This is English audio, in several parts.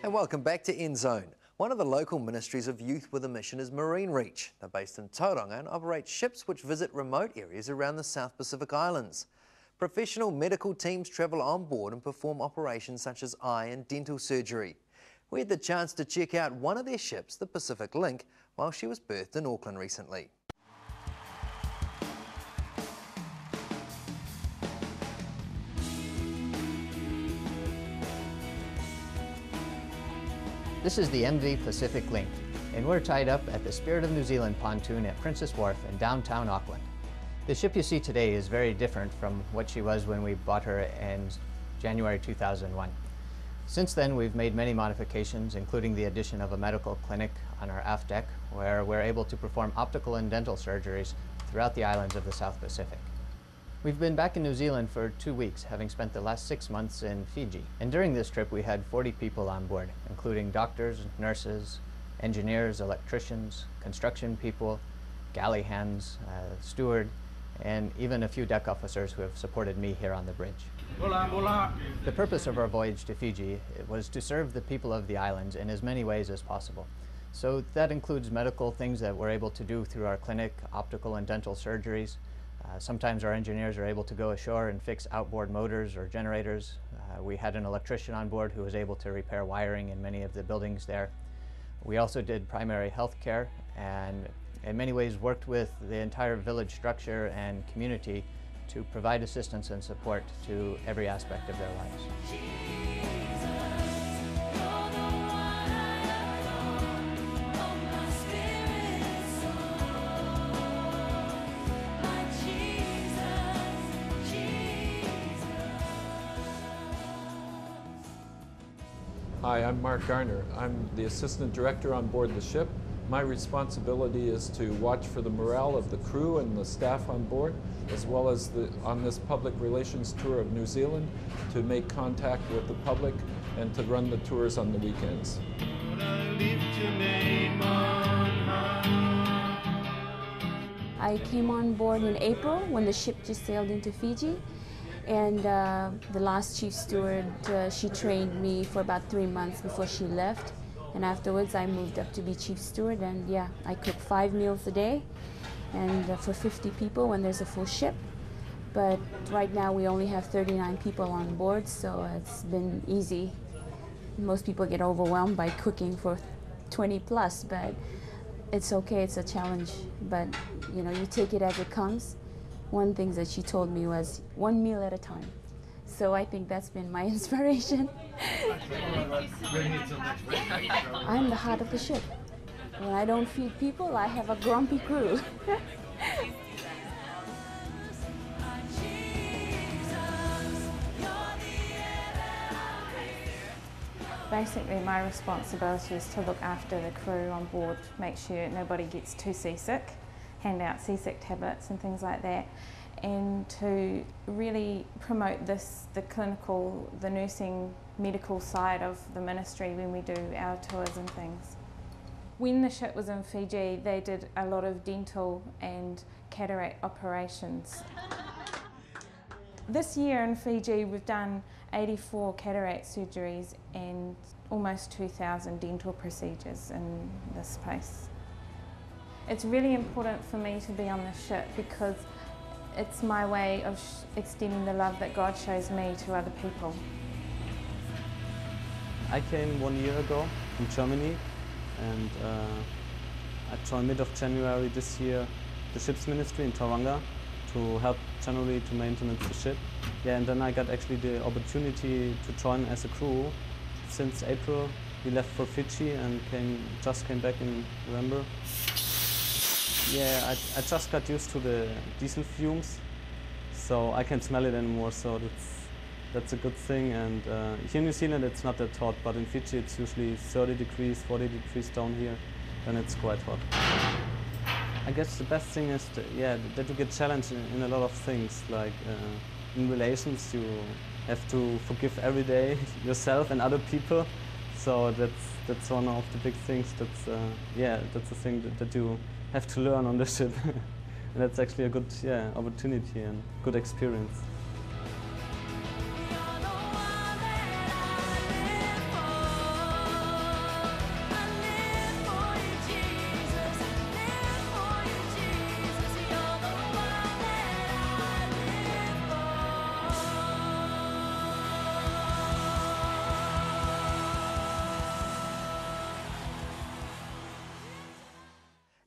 And welcome back to End Zone. One of the local ministries of youth with a mission is Marine Reach. They're based in Tauranga and operate ships which visit remote areas around the South Pacific Islands. Professional medical teams travel on board and perform operations such as eye and dental surgery. We had the chance to check out one of their ships, the Pacific Link, while she was berthed in Auckland recently. This is the MV Pacific Link, and we're tied up at the Spirit of New Zealand pontoon at Princess Wharf in downtown Auckland. The ship you see today is very different from what she was when we bought her in January 2001. Since then, we've made many modifications, including the addition of a medical clinic on our aft deck, where we're able to perform optical and dental surgeries throughout the islands of the South Pacific. We've been back in New Zealand for 2 weeks, having spent the last 6 months in Fiji. And during this trip, we had 40 people on board, including doctors, nurses, engineers, electricians, construction people, galley hands, steward, and even a few deck officers who have supported me here on the bridge. Hola, hola. The purpose of our voyage to Fiji was to serve the people of the islands in as many ways as possible. So that includes medical things that we're able to do through our clinic, optical and dental surgeries. Sometimes our engineers are able to go ashore and fix outboard motors or generators. We had an electrician on board who was able to repair wiring in many of the buildings there. We also did primary health care and in many ways worked with the entire village structure and community to provide assistance and support to every aspect of their lives. Hi, I'm Mark Garner. I'm the Assistant Director on board the ship. My responsibility is to watch for the morale of the crew and the staff on board, as well as on this public relations tour of New Zealand, to make contact with the public and to run the tours on the weekends. I came on board in April when the ship just sailed into Fiji. And the last chief steward, she trained me for about 3 months before she left. And afterwards I moved up to be chief steward, and yeah, I cook 5 meals a day and for 50 people when there's a full ship. But right now we only have 39 people on board, so it's been easy. Most people get overwhelmed by cooking for 20 plus, but it's okay, it's a challenge. But you know, you take it as it comes. One thing that she told me was 1 meal at a time. So I think that's been my inspiration. I'm the heart of the ship. When I don't feed people, I have a grumpy crew. Basically, my responsibility is to look after the crew on board, make sure nobody gets too seasick, hand out seasick tablets and things like that, and to really promote the clinical, the nursing, medical side of the ministry when we do our tours and things. When the ship was in Fiji, they did a lot of dental and cataract operations. This year in Fiji, we've done 84 cataract surgeries and almost 2,000 dental procedures in this place. It's really important for me to be on the ship because it's my way of extending the love that God shows me to other people. I came 1 year ago from Germany, and I joined mid of January this year the ship's ministry in Tauranga to help generally to maintenance the ship. Yeah, and then I got actually the opportunity to join as a crew. Since April we left for Fiji and just came back in November. Yeah, I just got used to the diesel fumes, so I can smell it anymore, so that's a good thing. And here in New Zealand it's not that hot, but in Fiji it's usually 30 degrees, 40 degrees down here, and it's quite hot. I guess the best thing is that you get challenged in a lot of things, like in relations you have to forgive every day yourself and other people, so that's one of the big things. That's the thing that you have to learn on the ship. And that's actually a good opportunity and good experience.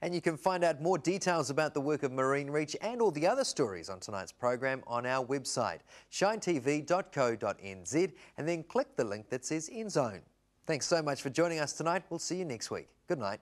And you can find out more details about the work of Marine Reach and all the other stories on tonight's program on our website, shinetv.co.nz, and then click the link that says End Zone. Thanks so much for joining us tonight. We'll see you next week. Good night.